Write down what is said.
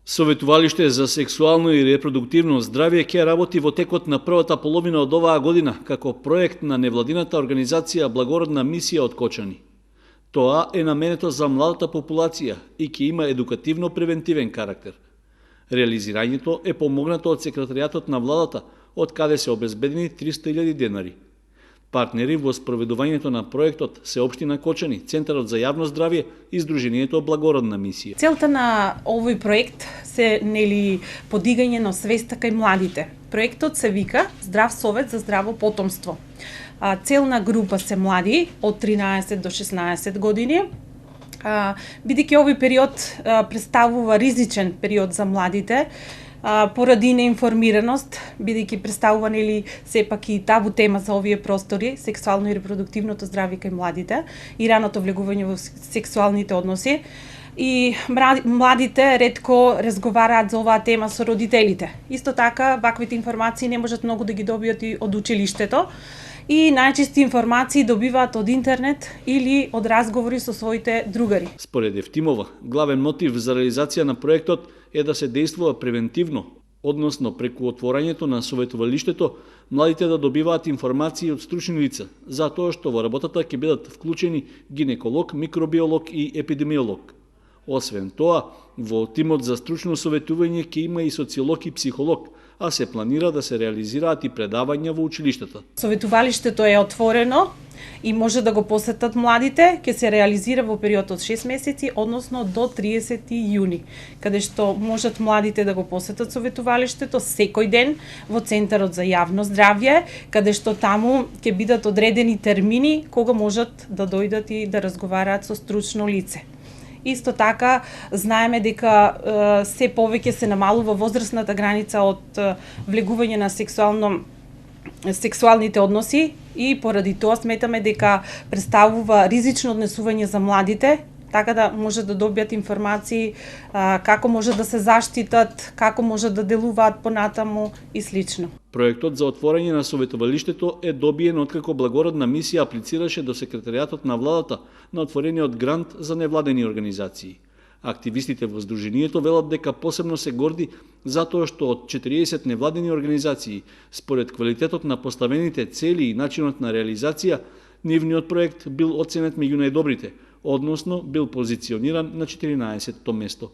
Советувалиште за сексуално и репродуктивно здравје ќе работи во текот на првата половина од оваа година како проект на невладината организација Благородна мисија од Кочани. Тоа е наменето за младата популација и ќе има едукативно-превентивен карактер. Реализирањето е помогнато од секретаријатот на владата, од каде се обезбедени 300.000 денари. Партнери во спроведувањето на проектот се Општина Кочани, Центарот за јавно здравје и Сдруженијето Благородна мисија. Целта на овој проект се подигање на свеста кај младите. Проектот се вика Здрав совет за здраво потомство. Целна група се млади од 13 до 16 години. Бидејќи овој период представува ризичен период за младите, поради неинформираност, бидејќи представува сепак и табу тема за овие простори, сексуално и репродуктивното здравје кај младите и раното влегување во сексуалните односи. И младите ретко разговараат за оваа тема со родителите. Исто така, ваквите информации не можат многу да ги добијат и од училиштето. И најчести информации добиваат од интернет или од разговори со своите другари. Според Евтимова, главен мотив за реализација на проектот е да се действува превентивно, односно преку отворањето на советувалиштето, младите да добиваат информации од стручни лица, затоа што во работата ќе бидат вклучени гинеколог, микробиолог и епидемиолог. Освен тоа, во тимот за стручно советување ќе има и социолог и психолог, а се планира да се реализираат и предавања во училиштата. Советувалиштето е отворено и може да го посетат младите, ќе се реализира во период од 6 месеци, односно до 30 јуни, каде што можат младите да го посетат советувалиштето секој ден во Центарот за јавно здравје, каде што таму ќе бидат одредени термини кога можат да дојдат и да разговараат со стручно лице. Исто така, знаеме дека се повеќе се намалува возрастната граница од влегување на сексуалните односи и поради тоа сметаме дека представува ризично однесување за младите, така да може да добијат информации како може да се заштитат, како може да делуваат понатаму и слично. Проектот за отворање на советувалиштето е добиен откако Благородна мисија аплицираше до секретаријатот на владата на отворениот грант за невладени организации. Активистите во Сдруженијето велат дека посебно се горди затоа што од 40 невладени организации, според квалитетот на поставените цели и начинот на реализација, нивниот проект бил оценет меѓу најдобрите, односно бил позициониран на 14-то место.